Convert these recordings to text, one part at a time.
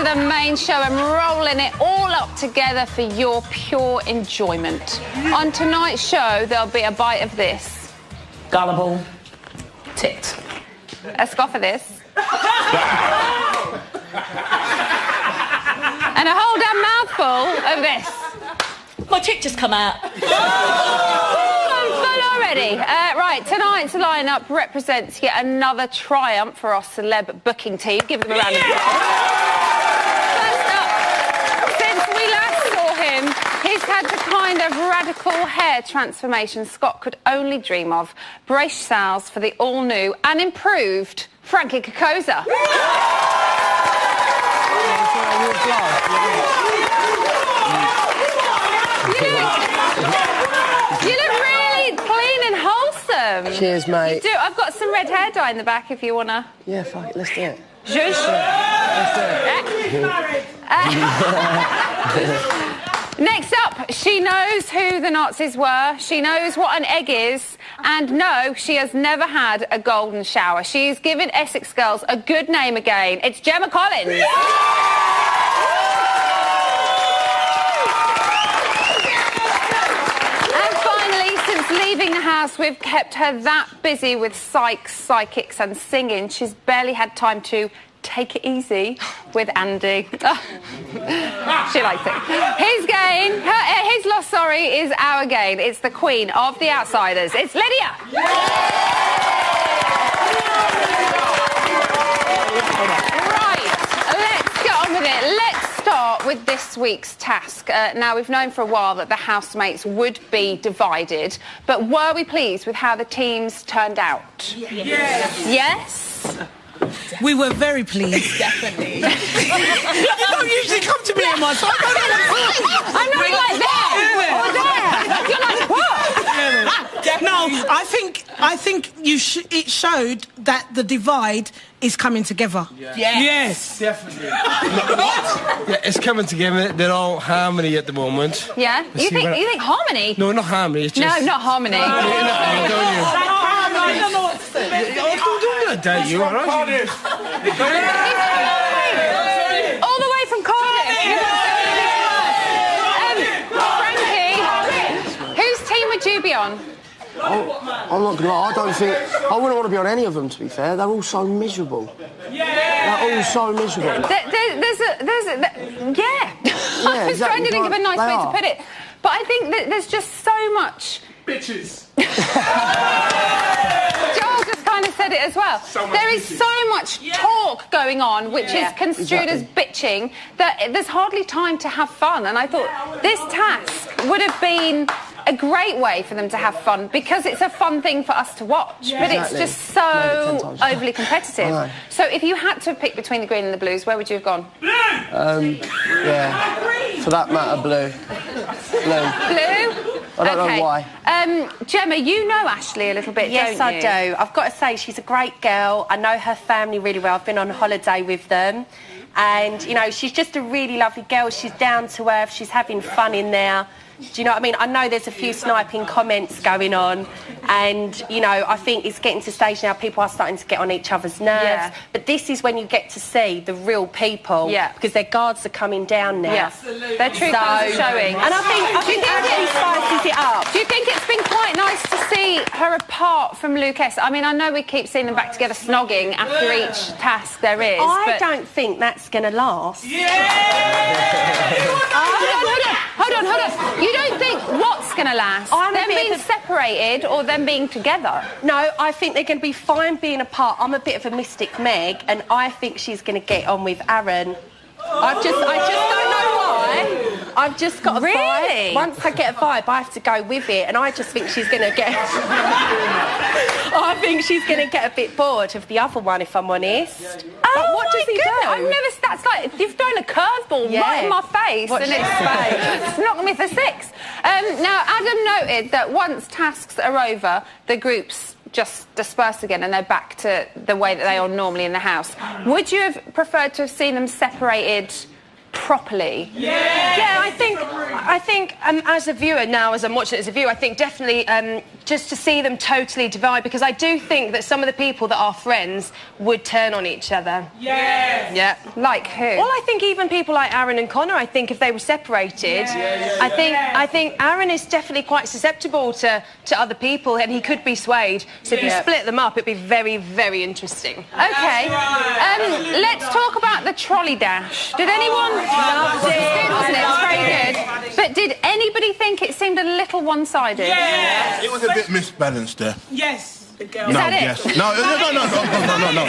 the main show and rolling it all up together for your pure enjoyment. On tonight's show, there'll be a bite of this. Gullible tit. A scoff of this. And a whole damn mouthful of this. My tit just come out. I'm full already. Right, tonight's lineup represents yet another triumph for our celeb booking team. Give them a round of applause. First up, since we last saw him, he's had the kind of radical hair transformation Scott could only dream of. Brace yourselves for the all-new and improved Frankie Kokoza. You look really clean and wholesome. Cheers, mate. You do. I've got some red hair dye in the back if you want to... Yeah, fuck it, let's do it. Zhush. Next up, she knows who the Nazis were, she knows what an egg is, and no, she has never had a golden shower. She's given Essex girls a good name again. It's Gemma Collins. Leaving the house, we've kept her that busy with psychics and singing, she's barely had time to take it easy with Andy. She likes it. His gain, his loss, is our gain. It's the queen of the outsiders. It's Lydia. Right, let's get on with it. Let's start with this week's task. Now, we've known for a while that the housemates would be divided, but were we pleased with how the teams turned out? Yes. Yes? We were very pleased. Definitely. You don't usually come to me in my time. I'm not like that. Or there. You're like, what? No, I think it showed that the divide is coming together. Yes. Definitely. Yeah, it's coming together. They're all harmony at the moment. Yeah? You think harmony? No, not harmony. It's just... No, not harmony. I don't know what to say. Don't doubt you, all right? All the way from Cardiff. Frankie, whose team would you be on? I'm not gonna lie, I wouldn't want to be on any of them, to be fair. They're all so miserable. They're all so miserable. I was trying to think of a nice way to put it. But I think that there's just so much... Bitches. Joel just kind of said it as well. There is so much talk going on, which is construed as bitching, that there's hardly time to have fun. And I thought this task would have been a great way for them to have fun, because it's a fun thing for us to watch. But it's just so overly competitive. So if you had to pick between the green and the blues, where would you have gone? Yeah. For that matter, blue. Blue. Blue? I don't know why. Gemma, you know Ashley a little bit, yes, don't you? Yes, I do. I've got to say, she's a great girl. I know her family really well. I've been on holiday with them. And, you know, she's just a really lovely girl. She's down to earth. She's having fun in there. Do you know what I mean? I know there's a few sniping comments going on, and, you know, I think it's getting to a stage now people are starting to get on each other's nerves. Yeah. But this is when you get to see the real people, because their guards are coming down now. Yeah. Their true colours are showing. And I think Ashley spices it up. Do you think it's been quite nice to see her apart from Lucas? I mean, I know we keep seeing them back together snogging after each task there is. I don't think that's going to last. Hold on. You don't think what's going to last? Them being separated or them being together? No, I think they're going to be fine being apart. I'm a bit of a Mystic Meg, and I think she's going to get on with Aaron. I just don't know why. I've just got a vibe. Once I get a vibe, I have to go with it, and I just think she's going to get... I think she's going to get a bit bored of the other one, if I'm honest. Oh, what does he do? I've never... That's like you've thrown a curveball right in my face. Watch and it's knocked me for six. Now, Adam noted that once tasks are over, the groups just disperse again and they're back to the way that they are normally in the house. Would you have preferred to have seen them separated properly. Yeah, I think as a viewer now, as I'm watching it as a viewer, I think definitely just to see them totally divide, because I do think that some of the people that are friends would turn on each other. Yeah. Like who? Well, I think even people like Aaron and Connor, I think if they were separated, I think Aaron is definitely quite susceptible to other people, and he could be swayed. So if you split them up, it'd be very, very interesting. Okay. Let's talk about the trolley dash. Did anyone... Loved it. Good, wasn't it? It was very good. But did anybody think it seemed a little one-sided? Yeah. It was a bit misbalanced there. Yes. The girl. Is that it? Yes. No.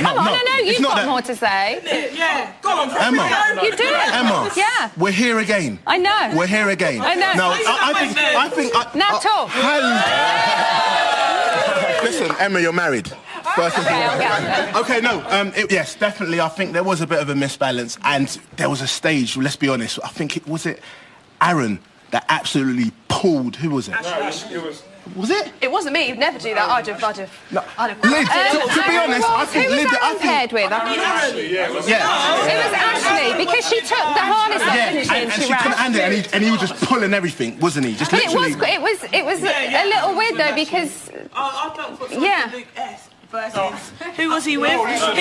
Come on, no, you've got more to say. Yeah. Go on, Emma. You do it. Emma. Yeah. We're here again. I know. We're here again. I know. No, I think. Now talk. Listen, Emma, you're married. First and foremost. Okay, no. Yes, definitely. I think there was a bit of a misbalance, and there was a stage. Let's be honest. I think it was Aaron that absolutely pulled. Who was it? No, it was. Was it? It wasn't me. You'd never do that. I'd have. No. Liv, to be honest, I think Liv. Paired with. Yeah. It was Ashley, because she took the harness off, didn't she? And she couldn't hand it, and he was just pulling everything, wasn't he? Just literally. It was a little weird though, because I don't put Luke S. Versus who was he with? Luke A.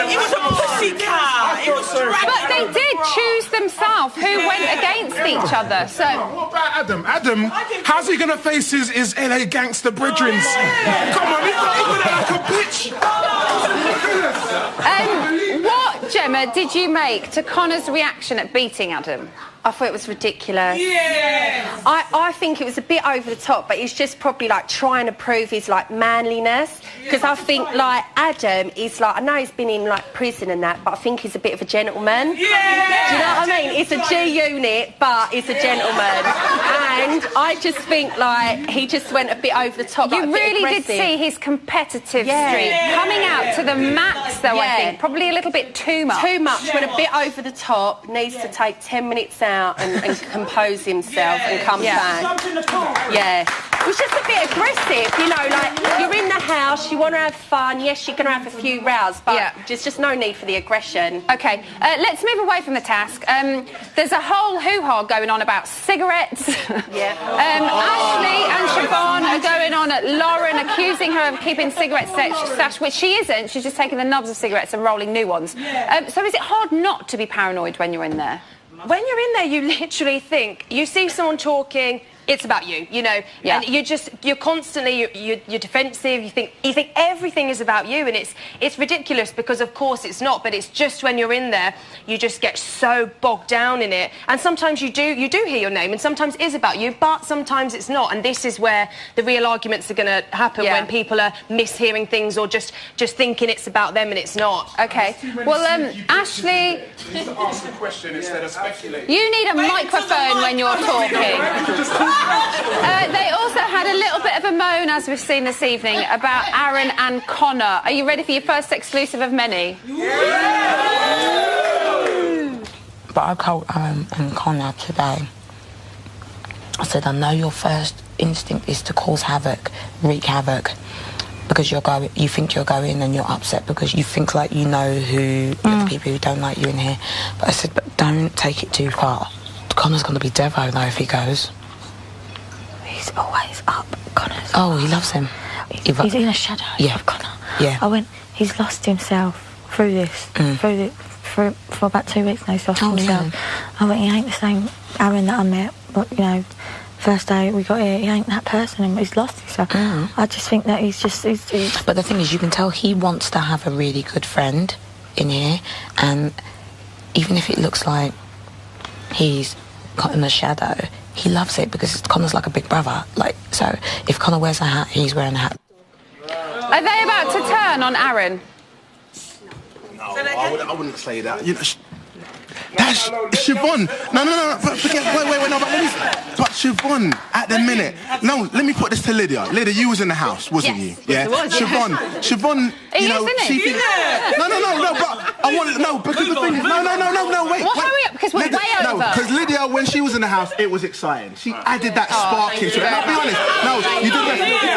It was a pussycat. It was but they did choose themselves who went against each other. So what about Adam? Adam, how's he gonna face his LA gangster brethrens? Come on, he went like a bitch. What, Gemma, did you make to Connor's reaction at beating Adam? I thought it was ridiculous. Yeah. I think it was a bit over the top, but he's just probably like trying to prove his like manliness. Because I think like Adam is like, I know he's been in like prison and that, but I think he's a bit of a gentleman. Yeah. Do you know what I mean? It's a G unit, but it's a gentleman. And I just think like he just went a bit over the top. You like, really did see his competitive streak coming out to the max, though. I think probably a little bit too much. Too much. Went a bit over the top. Needs to take 10 minutes out and compose himself and come back. Yeah. It was just a bit aggressive, you know, like you're in the house, you want to have fun, yes, you're going to have a few rows, but there's just no need for the aggression. Okay, let's move away from the task. There's a whole hoo-ha going on about cigarettes. Ashley and Siobhan are going on at Lauren, accusing her of keeping cigarette stash, which she isn't. She's just taking the nubs of cigarettes and rolling new ones. So is it hard not to be paranoid when you're in there? When you're in there, you literally think, you see someone talking, it's about you, you know, and you're constantly, you're defensive, you think everything is about you, and it's ridiculous because of course it's not, but it's just when you're in there, you just get so bogged down in it, and sometimes you do hear your name, and sometimes it is about you, but sometimes it's not, and this is where the real arguments are going to happen when people are mishearing things or just thinking it's about them and it's not. Okay, well, Ashley... Ask the question instead of speculating. You need a microphone when you're talking. They also had a little bit of a moan, as we've seen this evening, about Aaron and Connor. Are you ready for your first exclusive of many? But I told Aaron and Connor today, I said, I know your first instinct is to cause havoc, wreak havoc, because you think you're going and you're upset because you think like you know who the people who don't like you in here. But I said, but don't take it too far. Connor's going to be Devo though if he goes. He's always up, Connor's. Oh, he loves him. He's in a shadow of Connor. Yeah. I went, he's lost himself through this, for about 2 weeks now, he's lost himself. I went, he ain't the same Aaron that I met, but, you know, first day we got here, he ain't that person, and he's lost himself. I just think that he's just... But the thing is, you can tell he wants to have a really good friend in here, and even if it looks like he's got in the shadow, he loves it because Connor's like a big brother. Like, so if Connor wears a hat, he's wearing a hat. Are they about to turn on Aaron? No, I wouldn't say that. You know, that's Siobhan. No. But forget. Wait. No, but let me. But Siobhan, at the minute. No, let me put this to Lydia. Lydia, you was in the house, wasn't you? Yeah. Siobhan. You know, she thinks. No. But I want to know because the thing is, no. Wait. Well, hurry up, because 'Cause we're way No, over. because Lydia, when she was in the house, it was exciting. She added that spark into it. And I'll be honest, no, you did that. It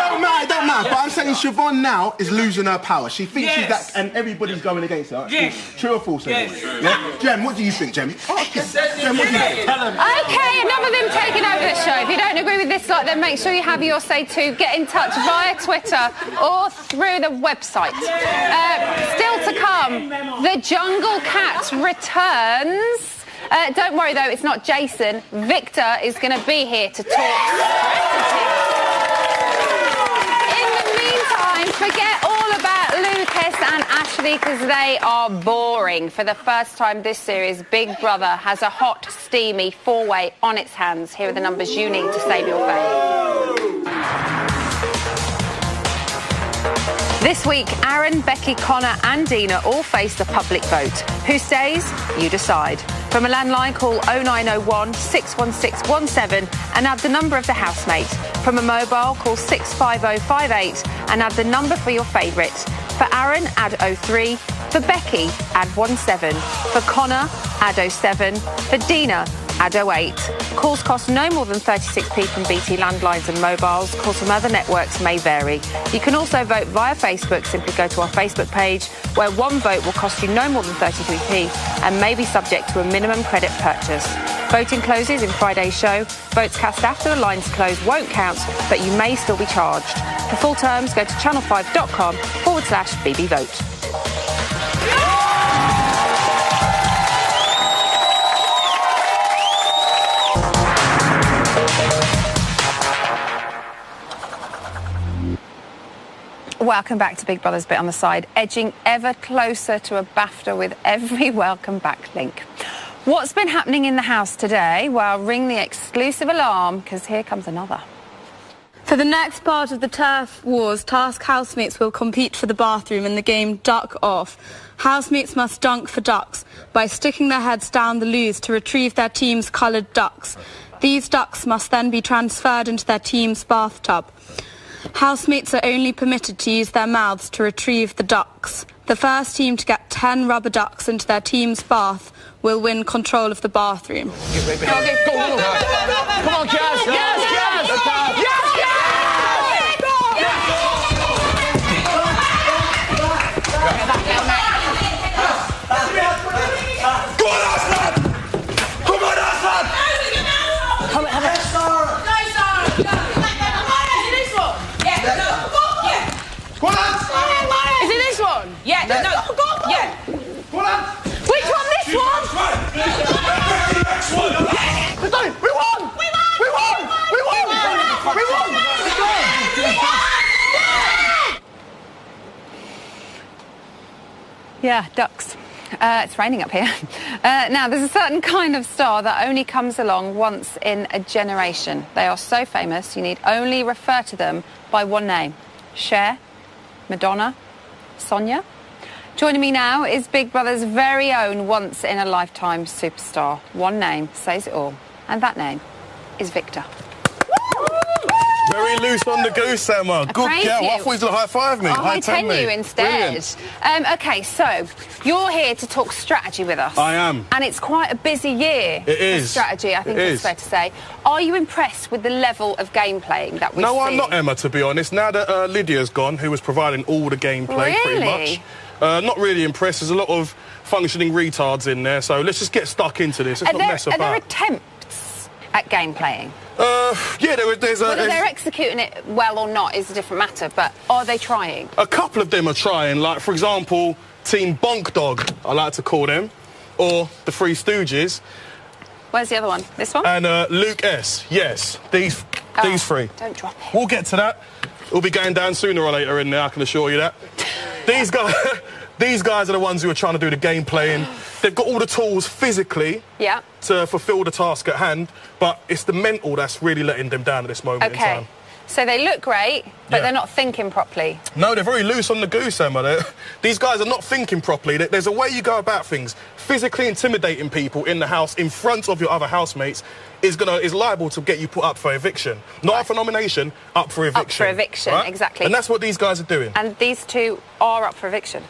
don't matter. But I'm saying Siobhan now is losing her power. She thinks she's that, and everybody's going against her. Yes. True or false? Yes. Yeah? Jem, what do you think, Jem? Jem, what do you think? Okay, enough of them taking over the show. If you don't agree with this lot, then make sure you have your say too. Get in touch via Twitter or through the website. Still to come, the Jungle Cat returns. Don't worry though, it's not Jason. Victor is going to be here to talk strategy. In the meantime, forget all about Lucas and Ashley because they are boring. For the first time this series, Big Brother has a hot, steamy four-way on its hands. Here are the numbers you need to save your fame. This week, Aaron, Becky, Connor and Dina all face the public vote. Who stays? You decide. From a landline, call 0901 61617 and add the number of the housemate. From a mobile, call 65058 and add the number for your favourite. For Aaron, add 03. For Becky, add 17. For Connor, add 07. For Dina, add 08. Calls cost no more than 36p from BT landlines and mobiles. Calls from other networks may vary. You can also vote via Facebook. Simply go to our Facebook page, where one vote will cost you no more than 33p and may be subject to a minimum credit purchase. Voting closes in Friday's show. Votes cast after the lines close won't count, but you may still be charged. For full terms, go to channel5.com/BBVote. Welcome back to Big Brother's Bit on the Side, edging ever closer to a BAFTA with every welcome back link. What's been happening in the house today? Well, ring the exclusive alarm, because here comes another. For the next part of the Turf Wars, task housemates will compete for the bathroom in the game Duck Off. Housemates must dunk for ducks by sticking their heads down the loos to retrieve their team's coloured ducks. These ducks must then be transferred into their team's bathtub. Housemates are only permitted to use their mouths to retrieve the ducks. The first team to get 10 rubber ducks into their team's bath will win control of the bathroom. Come on, Jazz! Yes! Yeah, no, yeah. Which one? This one? We won! We won! We won! We won! We won! Yeah, ducks. It's raining up here. Now, there's a certain kind of star that only comes along once in a generation. They are so famous, you need only refer to them by one name. Cher, Madonna, Sonia. Joining me now is Big Brother's very own once-in-a-lifetime superstar. One name says it all, and that name is Victor. Very loose on the goose, Emma. Good girl. I thought he was going to high-five me. I'll high-ten you instead. OK, so you're here to talk strategy with us. I am. And it's quite a busy year for strategy, I think it's fair to say. Are you impressed with the level of game playing that we've seen? No, I'm not, Emma, to be honest. Now that Lydia's gone, who was providing all the gameplay pretty much, not really impressed. There's a lot of functioning retards in there, so let's just get stuck into this. Let's not mess about. Are there attempts at game playing? Yeah, there's a... Whether they're executing it well or not is a different matter, but are they trying? A couple of them are trying. Like, for example, Team Bonk Dog, I like to call them, or the Three Stooges. Where's the other one? This one? And Luke S. Yes, these three. Don't drop it. We'll get to that. We'll be going down sooner or later in there, I can assure you that. These guys are the ones who are trying to do the game playing. They've got all the tools physically to fulfil the task at hand, but it's the mental that's really letting them down at this moment in time. So they look great, but they're not thinking properly. No, they're very loose on the goose, Emma. These guys are not thinking properly. There's a way you go about things. Physically intimidating people in the house in front of your other housemates is liable to get you put up for eviction. Not up for nomination, up for eviction. Up for eviction, exactly. And that's what these guys are doing. And these two are up for eviction.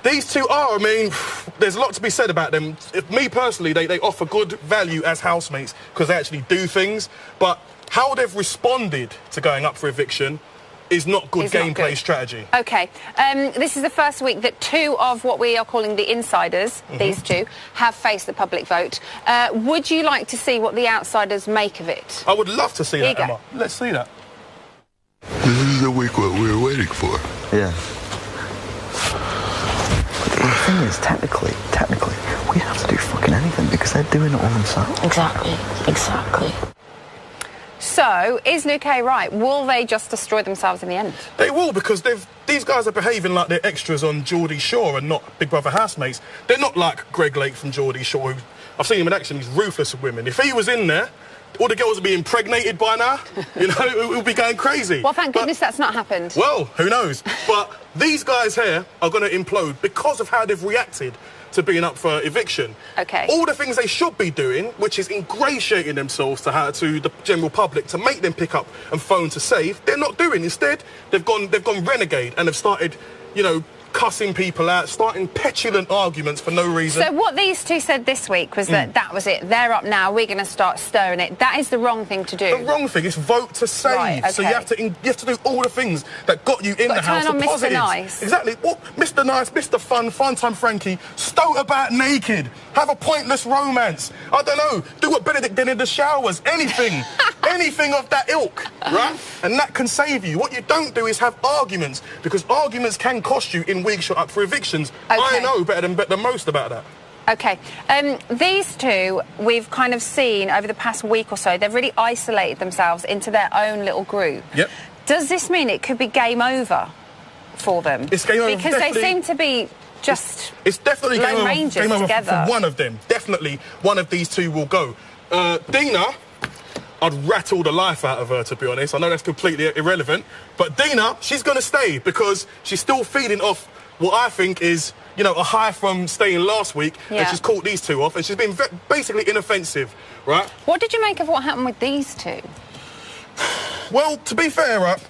These two are, I mean, there's a lot to be said about them. Me personally, they offer good value as housemates because they actually do things, but how they've responded to going up for eviction is not good gameplay strategy. OK. This is the first week that two of what we are calling the insiders, these two, have faced the public vote. Would you like to see what the outsiders make of it? I would love to see that, Emma. Let's see that. This is the week what we were waiting for. Yeah. The thing is, technically, we don't have to do fucking anything because they're doing it all themselves. Exactly. So, is Luke A right? Will they just destroy themselves in the end? They will, because these guys are behaving like they're extras on Geordie Shore and not Big Brother housemates. They're not like Greg Lake from Geordie Shore, who, I've seen him in action, he's ruthless with women. If he was in there, all the girls would be impregnated by now. You know, it would be going crazy. Well, thank goodness that's not happened. Well, who knows? But these guys here are going to implode because of how they've reacted to being up for eviction. OK. All the things they should be doing, which is ingratiating themselves to the general public to make them pick up and phone to save, they're not doing. Instead, they've gone renegade and have started, you know, cussing people out, starting petulant arguments for no reason. So what these two said this week was that that was it. They're up now. We're going to start stirring it. That is the wrong thing to do. The wrong thing is vote to save. Right, okay. So you have to do all the things that got you in the house. Turn on the Mr. positives. Nice. Exactly. Well, Mr. Nice, Mr. Fun Time Frankie, stoat about naked, have a pointless romance. I don't know. Do what Benedict did in the showers. Anything. Anything of that ilk, right? And that can save you. What you don't do is have arguments, because arguments can cost you in weeks you're up for evictions. Okay. I know better than most about that. OK. These two, we've kind of seen over the past week or so, they've really isolated themselves into their own little group. Yep. Does this mean it could be game over for them? It's game over. Because they seem to be just it's definitely Lone Rangers game over together. for one of them. Definitely one of these two will go. Dina, I'd rattle the life out of her, to be honest. I know that's completely irrelevant, but Dina, she's going to stay because she's still feeding off what I think is, you know, a high from staying last week, and she's caught these two off, and she's been basically inoffensive, right? What did you make of what happened with these two? Well, to be fair, right,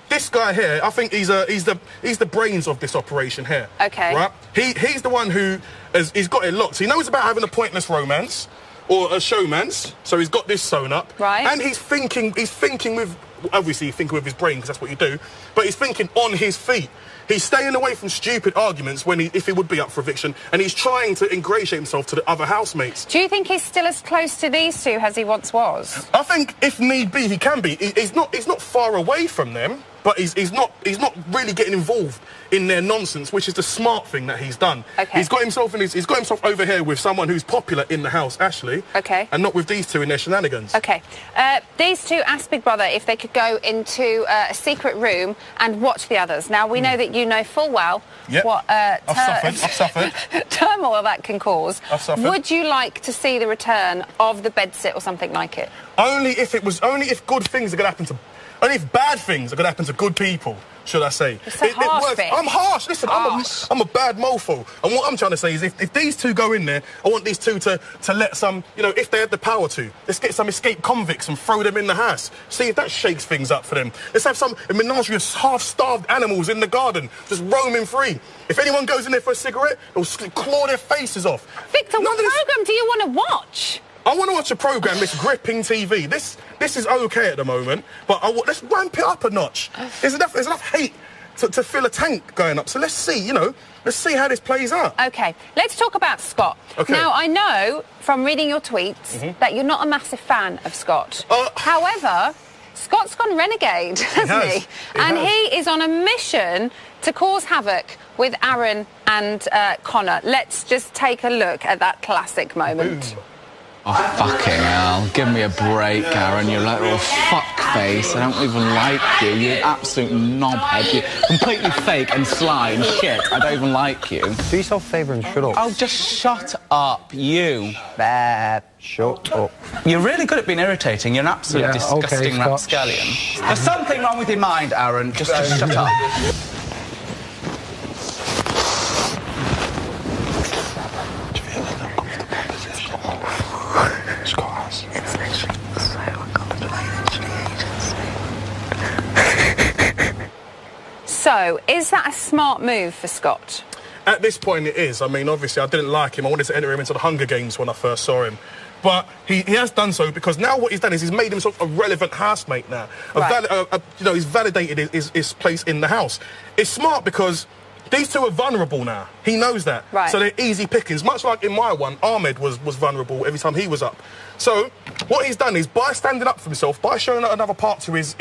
this guy here, I think he's the brains of this operation here. Okay. Right? He's the one who he's got it locked. He knows about having a pointless romance or a showmance, so he's got this sewn up. Right. And he's thinking with, obviously thinking with his brain, because that's what you do, but he's thinking on his feet. He's staying away from stupid arguments if he would be up for eviction, and he's trying to ingratiate himself to the other housemates. Do you think he's still as close to these two as he once was? I think if need be, he can be. He's not far away from them, but he's not really getting involved in their nonsense, which is the smart thing that he's done. Okay. He's got himself over here with someone who's popular in the house, Ashley. Okay. And not with these two in their shenanigans. Okay. These two asked Big Brother if they could go into a secret room and watch the others. Now, we know that you know full well what I've suffered. turmoil that can cause. I've suffered. Would you like to see the return of the bedsit or something like it? Only if good things are going to happen to... Only if bad things are going to happen to good people, should I say. It's so harsh, works. Vic. I'm harsh. Listen, I'm a bad mofo. And what I'm trying to say is if these two go in there, I want these two to let some, you know, if they had the power to, let's get some escaped convicts and throw them in the house. See if that shakes things up for them. Let's have a menagerie of half-starved animals in the garden, just roaming free. If anyone goes in there for a cigarette, they'll claw their faces off. Victor, what programme do you want to watch? I want to watch a programme that's gripping TV. This is okay at the moment, but let's ramp it up a notch. There's enough hate to fill a tank going up. So let's see how this plays out. OK, let's talk about Scott. Okay. Now, I know from reading your tweets that you're not a massive fan of Scott. However, Scott's gone renegade, hasn't he? He is on a mission to cause havoc with Aaron and Connor. Let's just take a look at that classic moment. Boom. Oh, fucking hell. Give me a break, Aaron. You're like a little fuckface. I don't even like you. You're an absolute knobhead. You're completely fake and sly and shit. I don't even like you. Do yourself a favour and shut up. Oh, just shut up, you. Bad. Shut up. You're really good at being irritating. You're an absolute disgusting rapscallion. There's something wrong with your mind, Aaron. Just shut up. It's literally so uncomfortable. So, is that a smart move for Scott? At this point, it is. I mean, obviously, I didn't like him. I wanted to enter him into the Hunger Games when I first saw him. But he has done so because now what he's done is he's made himself a relevant housemate now. You know, he's validated his place in the house. It's smart because these two are vulnerable now. He knows that. Right. So they're easy pickings. Much like in my one, Ahmed was vulnerable every time he was up. So what he's done is by standing up for himself, by showing another part to his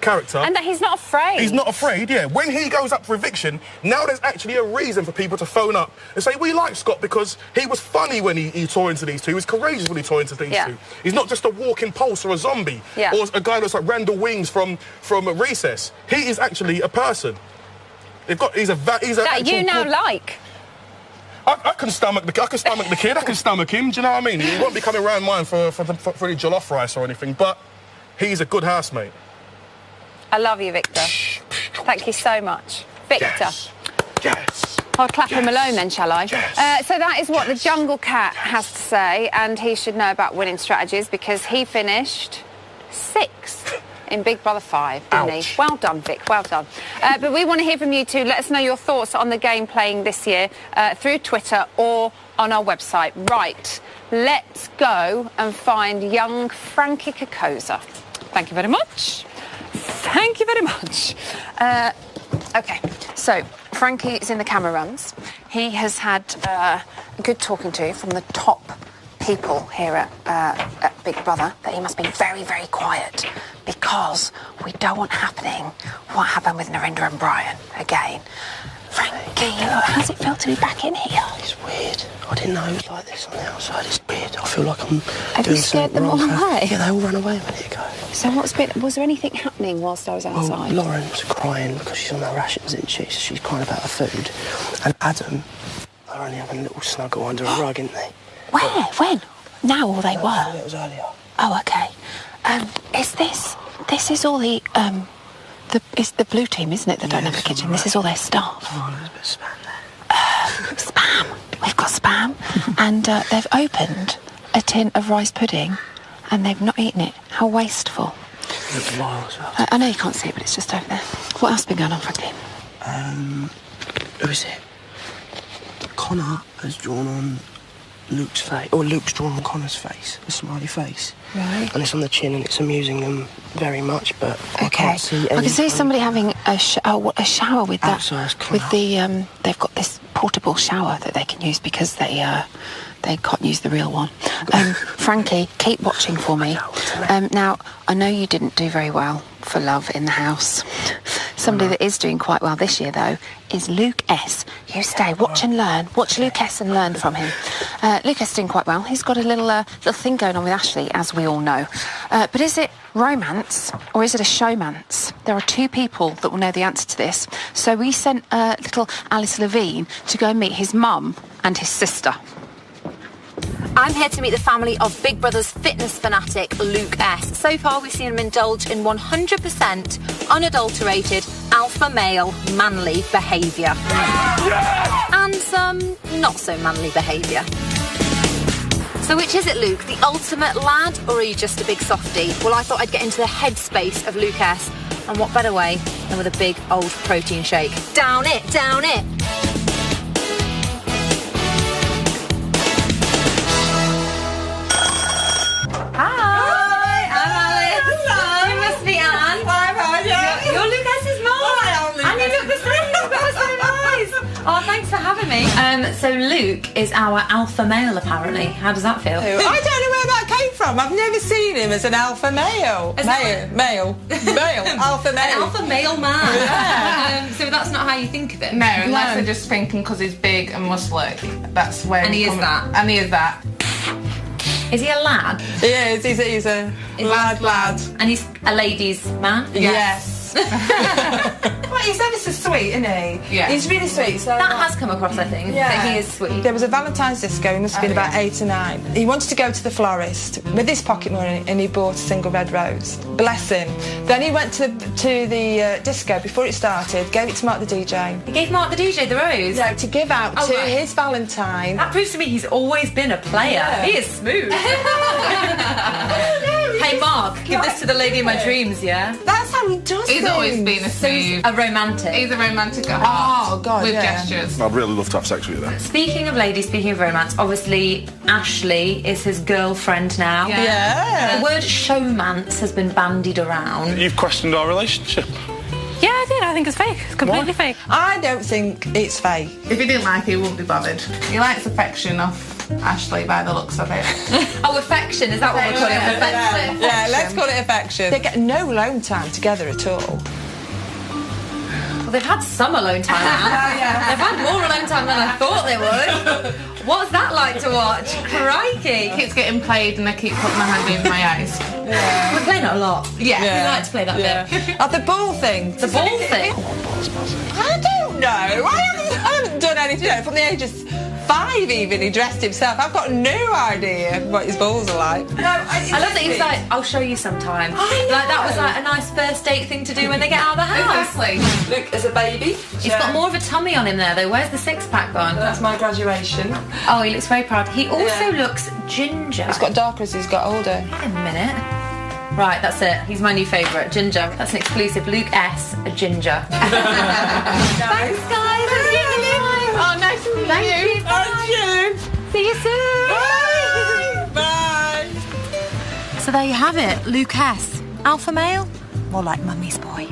character. And that he's not afraid. He's not afraid, yeah. When he goes up for eviction, now there's actually a reason for people to phone up and say, we like Scott because he was funny when he tore into these two. He was courageous when he tore into these two. He's not just a walking pulse or a zombie. Yeah. Or a guy that's like Randall Wings from Recess. He is actually a person. He's a that you now cool. like. I can stomach the kid. I can stomach him. Do you know what I mean? He won't be coming round mine for any jollof rice or anything. But he's a good housemate. I love you, Victor. Thank you so much, Victor. Yes. I'll clap him alone then, shall I? Yes. So that is what the Jungle Cat has to say, and he should know about winning strategies because he finished 6th. In Big Brother 5, didn't he? Well done, Vic, well done. But we want to hear from you too. Let us know your thoughts on the game playing this year through Twitter or on our website. Right, let's go and find young Frankie Kokoza. Thank you very much. Thank you very much. OK, so Frankie is in the camera runs. He has had a good talking to from the top people here at Big Brother that he must be very, very quiet because we don't want happening what happened with Narendra and Brian again. Frankie, how does it feel to be back in here? It's weird. I didn't know it was like this on the outside. It's weird. I feel like I'm Have you scared them all away? Yeah, they all ran away a minute ago. So was there anything happening whilst I was outside? Well, Lauren was crying because she's on her rations, isn't she? So she's crying about her food. And Adam, they're only having a little snuggle under a rug, isn't they? Where? When? Now or they were? It was earlier. Oh, OK. This is all the it's the blue team, isn't it, that don't have a kitchen? This is all their staff. Oh, there's a bit of spam there. Spam. We've got spam. And they've opened a tin of rice pudding and they've not eaten it. How wasteful. I know you can't see it, but it's just over there. What else has been going on, Frankie? Who is it? Connor has drawn on Luke's face, or Luke's drawn on Connor's face, a smiley face. Right. And it's on the chin and it's amusing them very much, but I can't see any... I can see somebody having a shower with that. Outside's with the, they've got this portable shower that they can use because they can't use the real one. Frankie, keep watching for me. Now, I know you didn't do very well for love in the house. Somebody that is doing quite well this year, though, is Luke S. You stay, watch and learn. Watch Luke S and learn from him. Luke S is doing quite well. He's got a little thing going on with Ashley, as we all know. But is it romance or is it a showmance? There are two people that will know the answer to this. So we sent little Alice Levine to go and meet his mum and his sister. I'm here to meet the family of Big Brother's fitness fanatic, Luke S. So far, we've seen him indulge in 100% unadulterated, alpha male, manly behaviour. And some not-so-manly behaviour. So which is it, Luke? The ultimate lad, or are you just a big softie? Well, I thought I'd get into the headspace of Luke S. And what better way than with a big, old protein shake? Down it, down it! Oh, thanks for having me. So Luke is our alpha male, apparently. How does that feel? I don't know where that came from. I've never seen him as an alpha male. Male. Alpha male. An alpha male man. Yeah. So that's not how you think of it? No, unless they're just thinking because he's big and muscular. That's where. And he is that. And he is that. Is he a lad? He is. He's a lad. And he's a ladies' man? Yes. Well, he's ever so sweet, isn't he? Yeah. He's really sweet. So that has come across, I think, that he is sweet. There was a Valentine's disco, he must have been about 8 or 9. He wanted to go to the florist with his pocket money and he bought a single red rose. Bless him. Then he went to the disco before it started, gave it to Mark the DJ. He gave Mark the DJ the rose? No, to give out to his Valentine. That proves to me he's always been a player. Yeah. He is smooth. No, Hey, Mark, give this to the lady of my dreams, yeah? That's how he does He's things. always been a smooth. A romantic. He's a romantic at heart. Oh, God, with yeah. gestures. I'd really love to have sex with you then. Speaking of ladies, speaking of romance, obviously Ashley is his girlfriend now. Yeah. The word showmance has been bandied around. You've questioned our relationship. Yeah, I did. I think it's fake. It's completely fake. I don't think it's fake. If he didn't like it, he wouldn't be bothered. He likes affection off Ashley by the looks of it. Oh, affection, is that what we're calling it? Affection? Yeah, let's call it affection. They get no alone time together at all. Well, they've had some alone time now. They've had more alone time than I thought they would. What's that like to watch? Crikey. It keeps getting played and I keep putting my hand in my eyes. Yeah. We're playing it a lot. Yeah. We like to play that bit. Oh, the ball thing. The ball thing? I don't know. I haven't done anything. You know, from the age of 5 even, he dressed himself. I've got no idea what his balls are like. No, I love that he was like, I'll show you sometime. Like, that was like a nice first date thing to do when they get out of the house. Exactly. Luke as a baby. He's got more of a tummy on him there, though. Where's the six-pack gone? That's my graduation. Oh, he looks very proud. He also looks ginger. He's got darker as he's got older. Wait a minute. Right, that's it. He's my new favourite, ginger. That's an exclusive. Luke S, a ginger. Thanks, guys. Oh, nice to meet you. Thank you. See you soon. Bye. Bye. So there you have it. Luke S. Alpha male? More like mummy's boy.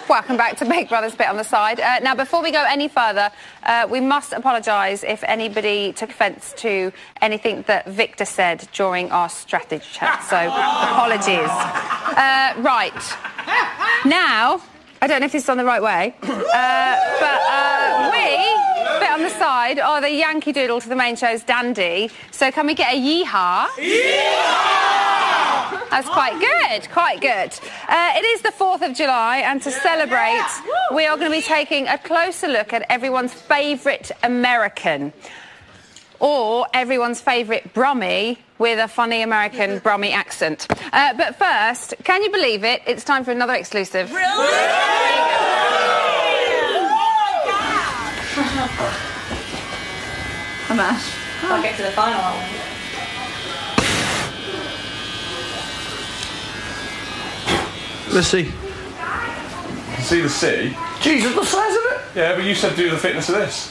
Welcome back to Big Brother's Bit on the Side. Now, before we go any further, we must apologise if anybody took offence to anything that Victor said during our strategy chat. So, apologies. Right. Now, I don't know if this is on the right way, but we, Bit on the Side, are the Yankee Doodle to the main show's dandy. So can we get a yeehaw? Yeehaw! That's quite good, quite good. It is the 4th of July, and to celebrate, we are going to be taking a closer look at everyone's favourite American, or everyone's favourite Brummie with a funny American Brummie accent. But first, can you believe it? It's time for another exclusive. Really? I'm Ash. I'll get to the final one. Let's see. See the C? Jesus, the size of it! Yeah, but you said do the thickness of this.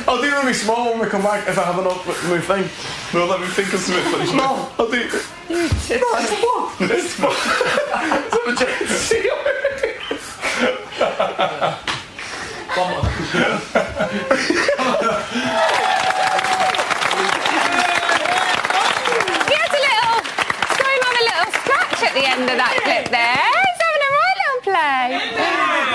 I'll do really small when we come back if I have enough my thing. Well, let me think of something funny. No, I'll do it. It's what? It's a giant C. He had a little scratch at the end of that clip there. He's having a right little play.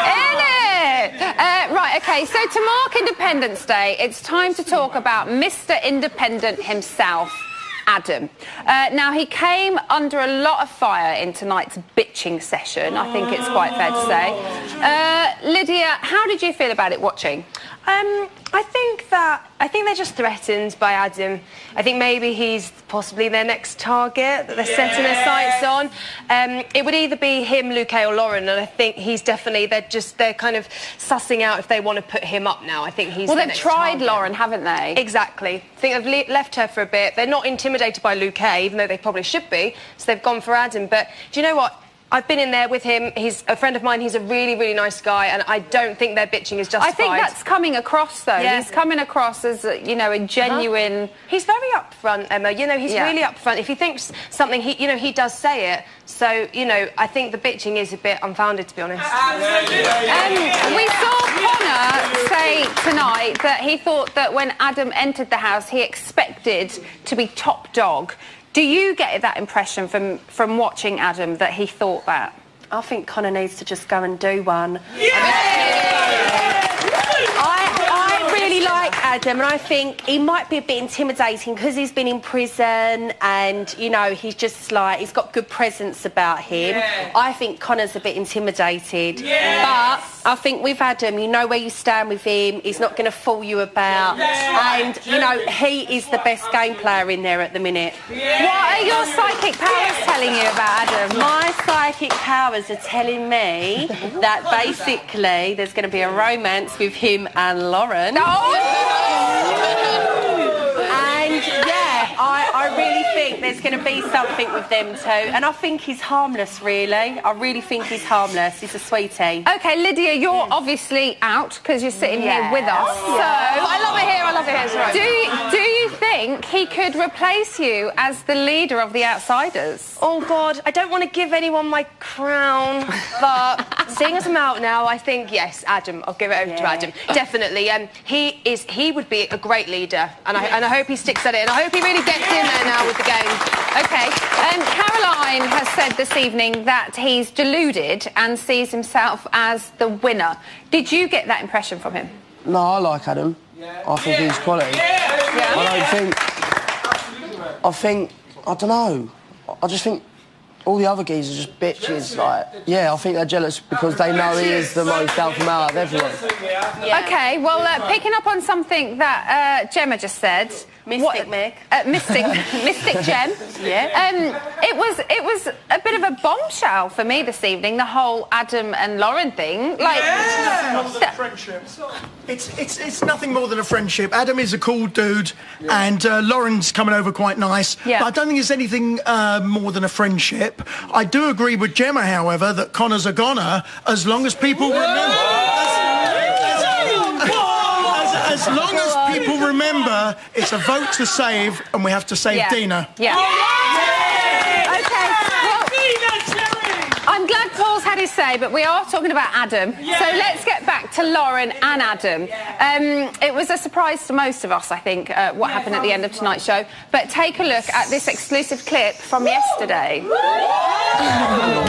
Isn't it? Right, OK, so to mark Independence Day, it's time to talk about Mr. Independent himself, Adam. Now, he came under a lot of fire in tonight's bitching session, I think it's quite fair to say. Lydia, how did you feel about it watching? I think they're just threatened by Adam. I think maybe he's possibly their next target that they're setting their sights on. It would either be him, Luke, or Lauren, and I think he's definitely, they're kind of sussing out if they want to put him up now. I think he's Well, their they've next tried target. Lauren, haven't they? Exactly. I think they've left her for a bit. They're not intimidated by Luke, even though they probably should be, so they've gone for Adam. But do you know what? I've been in there with him. He's a friend of mine. He's a really, really nice guy, and I don't think their bitching is justified. I think that's coming across, though. Yeah. He's coming across as, you know, a genuine... He's very upfront, Emma. You know, he's really upfront. If he thinks something, he does say it. So, you know, I think the bitching is a bit unfounded, to be honest. We saw Connor say tonight that he thought that when Adam entered the house, he expected to be top dog. Do you get that impression from watching Adam that he thought that? I think Connor needs to just go and do one. I really like Adam, and I think he might be a bit intimidating because he's been in prison and, you know, he's just like, he's got good presence about him. Yeah. I think Connor's a bit intimidated. Yes. But I think with Adam, you know where you stand with him, he's not going to fool you about. Yes. And, you know, he is the best game player in there at the minute. Yes. What are your psychic powers telling you about Adam? My psychic powers are telling me that basically there's going to be a romance with him and Lauren. Oh! And yeah, I really think there's going to be something with them too. And I think he's harmless, really. I really think he's harmless. He's a sweetie. OK, Lydia, you're obviously out because you're sitting here with us. So I love it here. I love it here. It's right. Do you think he could replace you as the leader of the Outsiders? Oh, God, I don't want to give anyone my crown, but seeing as I'm out now, I think, yes, Adam. I'll give it over to Adam. Definitely. He would be a great leader, and I hope he sticks at it, and I hope he really gets in there now with the game. OK. Caroline has said this evening that he's deluded and sees himself as the winner. Did you get that impression from him? No, I like Adam. I think he's quality. I don't know. I just think all the other geezers are just bitches. Like, yeah, I think they're jealous because they know he is the most alpha male out of everyone. OK, well, picking up on something that Gemma just said... Mystic Meg. Mystic Gem. Yeah. It was a bit of a bombshell for me this evening, the whole Adam and Lauren thing. Like, friendship. It's nothing more than a friendship. Adam is a cool dude, and Lauren's coming over quite nice. Yeah. But I don't think it's anything more than a friendship. I do agree with Gemma, however, that Connor's a goner as long as people remember. As long as people remember, it's a vote to save, and we have to save Dina. Yeah. OK. Well, I'm glad Paul's had his say, but we are talking about Adam. So let's get back to Lauren and Adam. It was a surprise to most of us, I think, what happened at the end of tonight's show. But take a look at this exclusive clip from yesterday.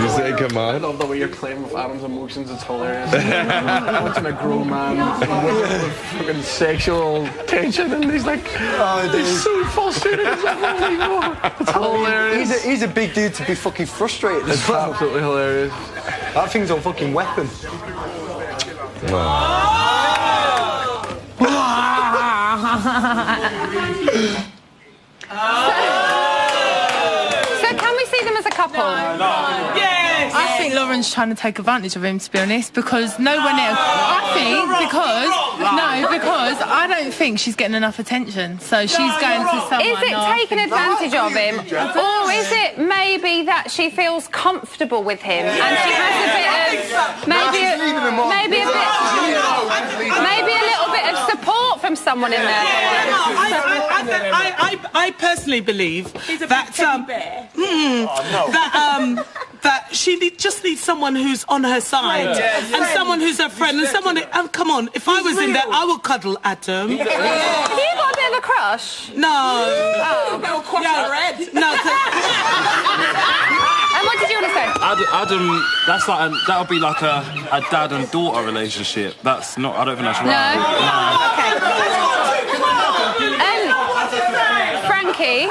You say, come on. I love the way you're playing with Adam's emotions. It's hilarious. Watching a grown man with fucking sexual tension, and he's like, he's so frustrated. It's hilarious. He's a big dude to be fucking frustrated. It's absolutely hilarious. That thing's a fucking weapon. So can we see them as a couple? Yes. I think Lauren's trying to take advantage of him, to be honest, because no one else. Because I don't think she's getting enough attention, so she's going to someone. Is it taking advantage of him, or is it maybe that she feels comfortable with him and she has a bit of maybe a little bit of support from someone in there? I personally believe that that she just needs someone who's on her side and someone who's her friend and someone. Come on, if I was in there, I would cuddle Adam. You got a bit of a crush? No. Oh. No. And what did you want to say? Adam, that's like that'll be like a dad and daughter relationship. That's not. I don't think that's right. No. Okay. Frankie,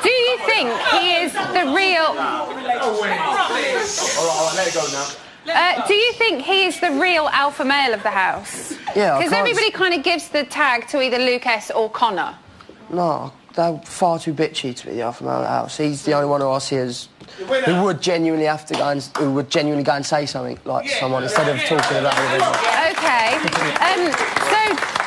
do you think he is the real? All right, I'll let it go now. Do you think he is the real alpha male of the house? Yeah, because everybody kind of gives the tag to either Luke S or Connor. No, they're far too bitchy to be the alpha male of the house. He's the only one who I see as who would genuinely have to go and go and say something like to someone instead of talking about it. Okay. So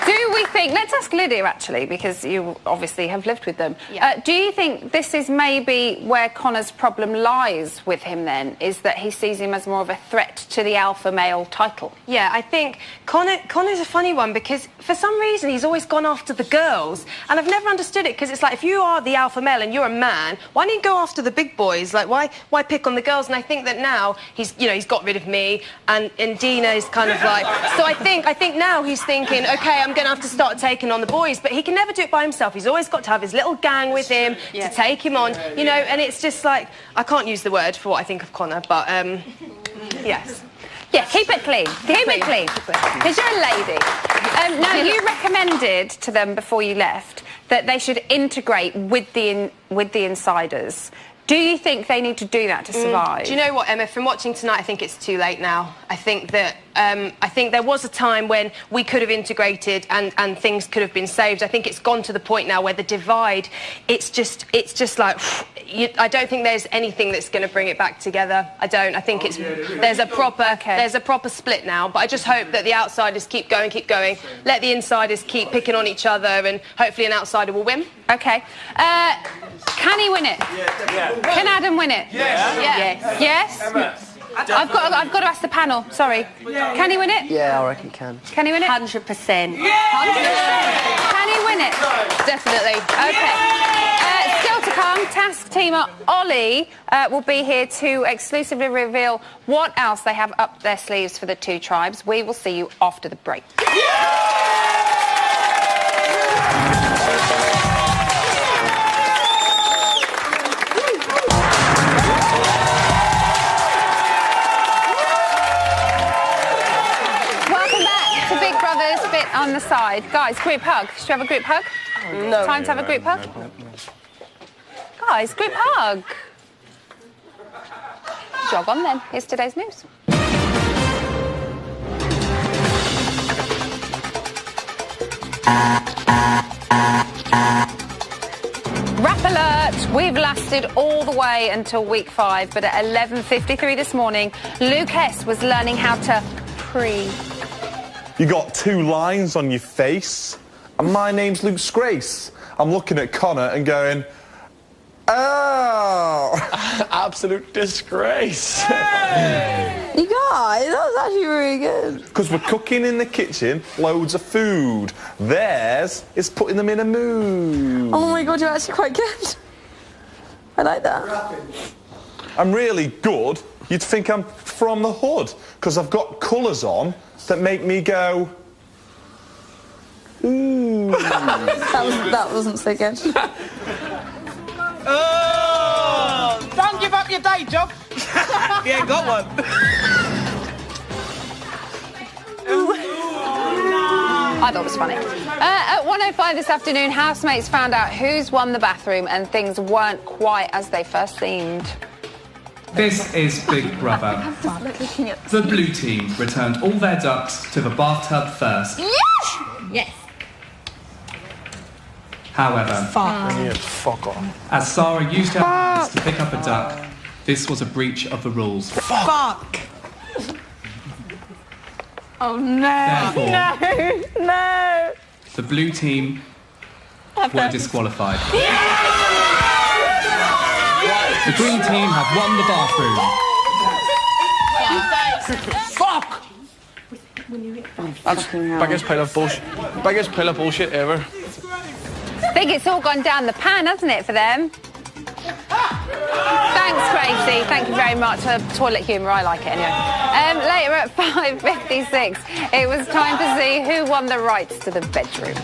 do we think? Let's ask Lydia actually, because you obviously have lived with them. Do you think this is maybe where Connor's problem lies with him? Then is that he sees him as more of a threat to the alpha male title? Yeah, I think Connor's a funny one because for some reason he's always gone after the girls, and I've never understood it because it's like if you are the alpha male and you're a man, why don't you go after the big boys? Like why pick on the girls? And I think that now he's got rid of me, and Dina is kind of like. So I think now he's thinking, okay, I'm going to have to start taking on the boys, but he can never do it by himself. He's always got to have his little gang with him to take him on, and it's just like, I can't use the word for what I think of Connor, but yes. Yeah, keep it clean. Keep it clean. Because you're a lady. Now, you recommend recommended to them before you left that they should integrate with the insiders. Do you think they need to do that to survive? Do you know what, Emma? From watching tonight, I think it's too late now. I think that there was a time when we could have integrated and things could have been saved. I think it's gone to the point now where the divide, it's just like I don't think there's anything that's going to bring it back together. I don't. I think there's a proper split now. But I just hope that the outsiders keep going. Let the insiders keep picking on each other, and hopefully an outsider will win. Okay. Can he win it? Yeah. Can Adam win it? Yes. Yes? I've got to ask the panel. Sorry. Can he win it? Yeah, I reckon he can. Can he win it? 100%. Can he win it? Definitely. Okay. Still to come, task teamer Ollie will be here to exclusively reveal what else they have up their sleeves for the two tribes. We will see you after the break. Bit on the side. Guys, group hug. Should we have a group hug? No. Time to have a group hug? Guys, group hug. Jog on then. Here's today's news. Rap alert! We've lasted all the way until week 5, but at 11:53 this morning, Luke S was learning how to pre. You got 2 lines on your face, and my name's Luke Grace. I'm looking at Connor and going, oh! Absolute disgrace. Hey! You guys, that was actually really good. Because we're cooking in the kitchen loads of food. Theirs is putting them in a mood. Oh my god, you're actually quite good. I like that. I'm really good. You'd think I'm from the hood, because I've got colours on that make me go, ooh. that wasn't so good. Oh! Don't give up your day job. You ain't got one. I thought it was funny. At 1:05 this afternoon, housemates found out who's won the bathroom and things weren't quite as they first seemed. This is Big Brother. The blue team returned all their ducks to the bathtub first. Yes. However, fuck off. As Sarah used her hands to pick up a duck, this was a breach of the rules. Fuck. Oh no. Therefore, No. the blue team were disqualified. The green team have won the bathroom. Fuck! That's biggest pile of bullshit. Biggest pile of bullshit ever. I think it's all gone down the pan, hasn't it, for them? Thanks, Tracy. Thank you very much for toilet humour. I like it anyway. Later at 5:56, it was time to see who won the rights to the bedroom.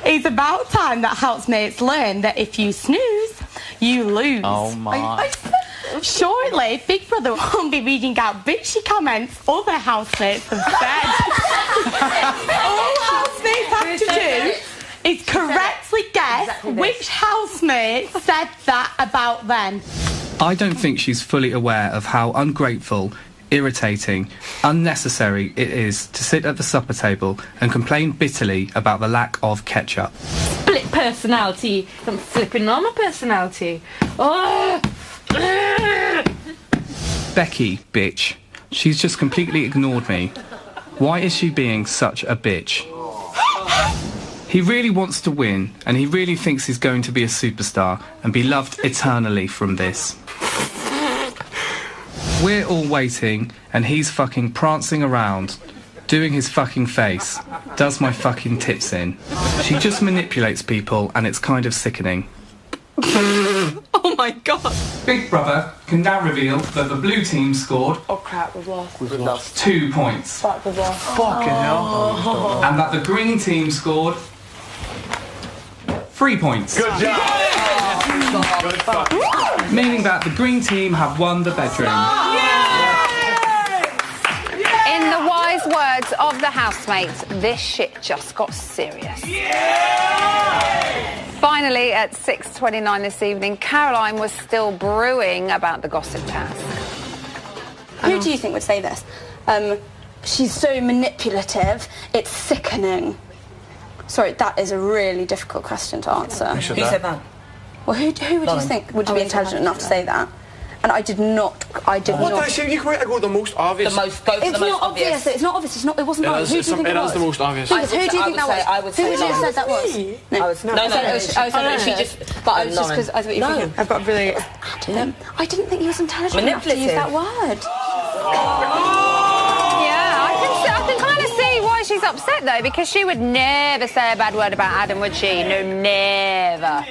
It's about time that housemates learn that if you snooze, you lose. Oh my. Shortly, Big Brother won't be reading out bitchy comments other housemates have said. All housemates have to do is correctly guess which housemate said that about them. I don't think she's fully aware of how ungrateful, irritating, unnecessary it is to sit at the supper table and complain bitterly about the lack of ketchup. Split personality. I'm flipping on my personality. Oh. Becky, bitch. She's just completely ignored me. Why is she being such a bitch? He really wants to win, and he really thinks he's going to be a superstar and be loved eternally from this. We're all waiting, and he's fucking prancing around, doing his fucking face, does my fucking tits in. She just manipulates people, and it's kind of sickening. Oh my god. Big Brother can now reveal that the blue team scored... Oh crap, we've lost. We've lost 2 points. Fuck, we've lost. Fucking hell. And that the green team scored 3 points. Good job. Meaning that the green team have won the bedroom. In the wise words of the housemates, this shit just got serious. Finally, at 6:29 this evening, Caroline was still brewing about the gossip task. Who do you think would say this? She's so manipulative, it's sickening. Sorry, that is a really difficult question to answer. Who said that? Well, who would you think would be intelligent enough to say that? And I did not. What do I say? You can go the most obvious. It's not obvious. It's not obvious. It wasn't obvious. Who do you think it was? It is the most obvious. Who do you think that was? I would say Who would you have said that was? No. She just. But I was just because I thought you were. I've got really. Adam, I didn't think he was intelligent enough to use that word. I can kind of see why she's upset, though, because she would never say a bad word about Adam, would she? No, never.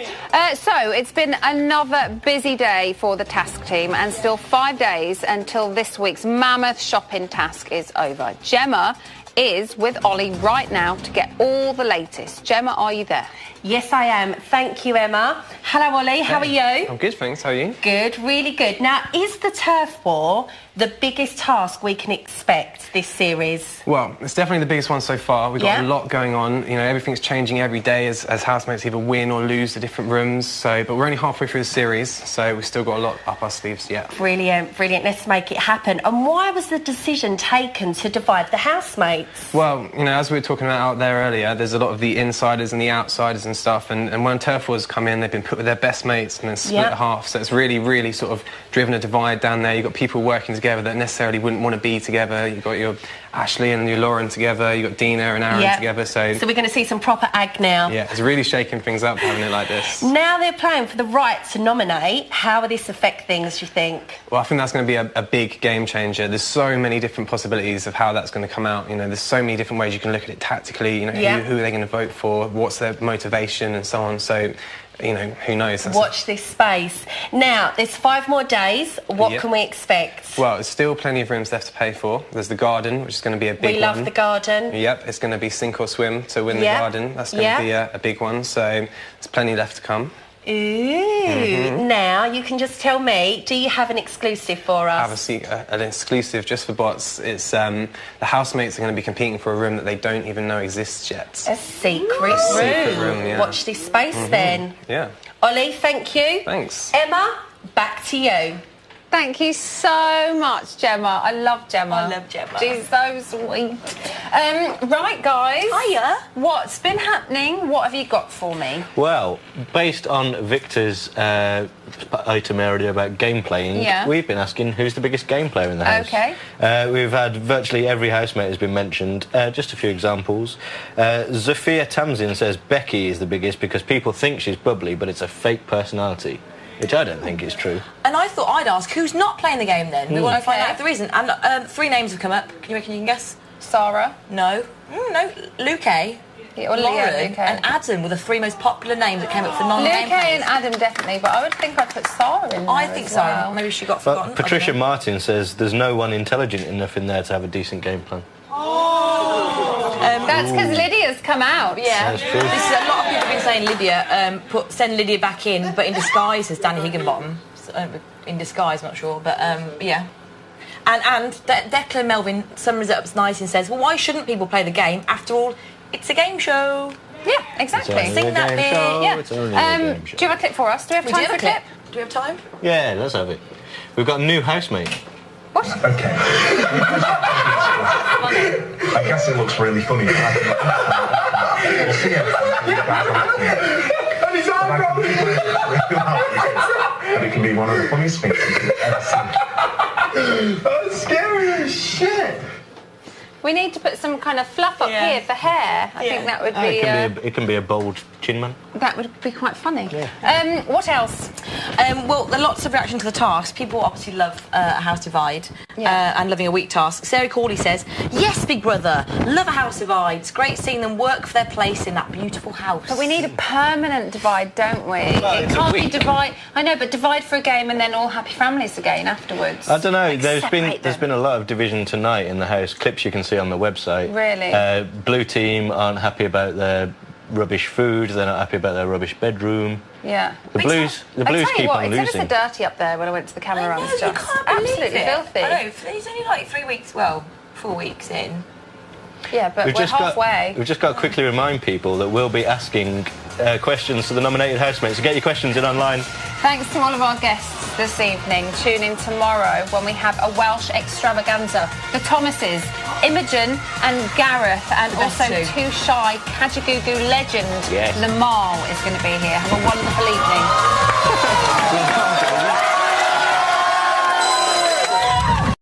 So it's been another busy day for the task team, and still 5 days until this week's mammoth shopping task is over. Gemma is with Ollie right now to get all the latest. Gemma, are you there? Yes, I am. Thank you, Emma. Hello, Ollie. How are you? I'm good, thanks. How are you? Good, really good. Now, is the turf war the biggest task we can expect this series? Well, it's definitely the biggest one so far. We've got a lot going on. You know, everything's changing every day as housemates either win or lose the different rooms. So, but we're only halfway through the series, so we've still got a lot up our sleeves yet. Brilliant, brilliant. Let's make it happen. And why was the decision taken to divide the housemates? Well, you know, as we were talking about out there earlier, there's a lot of the insiders and the outsiders and stuff. And when turf wars come in, they've been put with their best mates and then split half. So it's really, really sort of driven a divide down there. You've got people working together that necessarily wouldn't want to be together. You've got your Ashley and your Lauren together. You've got Dina and Aaron together. So we're going to see some proper ag now. Yeah, it's really shaking things up having it like this. Now they're playing for the right to nominate. How will this affect things, do you think? Well, I think that's going to be a big game changer. There's so many different possibilities of how that's going to come out. You know, there's so many different ways you can look at it tactically. You know, who are they going to vote for? What's their motivation and so on. So, you know, who knows? Watch this space. Now, there's 5 more days. What can we expect? Well, there's still plenty of rooms left to pay for. There's the garden, which is going to be a big one. We love the garden. Yep, it's going to be sink or swim to win the garden. That's going to be a big one. So there's plenty left to come. Ooh. Now, you can just tell me, do you have an exclusive for us? I have an exclusive just for bots. It's the housemates are going to be competing for a room that they don't even know exists yet. A secret room. Watch this space then. Yeah. Ollie, thank you. Thanks. Emma, back to you. Thank you so much, Gemma. I love Gemma. I love Gemma. She's so sweet. Right, guys. Hiya. What's been happening? What have you got for me? Well, based on Victor's item earlier about game playing, we've been asking who's the biggest game player in the house. Okay. We've had virtually every housemate has been mentioned. Just a few examples. Zafia Tamzin says Becky is the biggest because people think she's bubbly, but it's a fake personality. Which I don't think is true. And I thought I'd ask, who's not playing the game then? We want to find out if there isn't. And 3 names have come up. Can you reckon you can guess? Sarah? No. No. Luke, Lauren and Adam were the 3 most popular names that came up for non-game Luke and Adam definitely, but I would think I'd put Sarah in there. I think so. Well. Maybe she got forgotten. Patricia Martin says there's no one intelligent enough in there to have a decent game plan. That's because Lydia's come out. Yeah. That's true. This is a lot of people have been saying Lydia, send Lydia back in, but in disguise as Danny Higginbottom. In disguise, not sure, but yeah. And Declan Melvin sums it up nice and says, well, why shouldn't people play the game? After all, it's a game show. Yeah, exactly. Sing that bit. Yeah. Do you have a clip for us? Do we have time for a clip? Do we have time? Yeah, let's have it. We've got a new housemate. What? Okay. I guess it looks really funny. We'll see it. And his eyebrows. And it can be one of the funniest things you've ever seen. That's scary as shit. We need to put some kind of fluff up here for hair. I think that would be... It can be a bold chin man. That would be quite funny. Yeah. What else? Well, there are lots of reaction to the task. People obviously love a house divide and loving a week task. Sarah Corley says, yes, Big Brother, love a house divide. It's great seeing them work for their place in that beautiful house. But we need a permanent divide, don't we? Well, it can't be divide... I know, but divide for a game and then all happy families again afterwards. I don't know. There's been a lot of division tonight in the house. Clips you can see on the website. Really? Blue team aren't happy about their rubbish food. They're not happy about their rubbish bedroom. Yeah. The Blues keep on losing. It's ever so dirty up there when I went to the camera runs. You can't believe absolutely it. filthy. I know, he's only like 3 weeks, well, 4 weeks in. Yeah, but we're halfway. We've just got to quickly remind people that we'll be asking questions to the nominated housemates. So get your questions in online. Thanks to all of our guests this evening. Tune in tomorrow when we have a Welsh extravaganza. The Thomases, Imogen and Gareth, and also Too Shy Kajagoogoo legend Lamal is going to be here. Have a wonderful evening.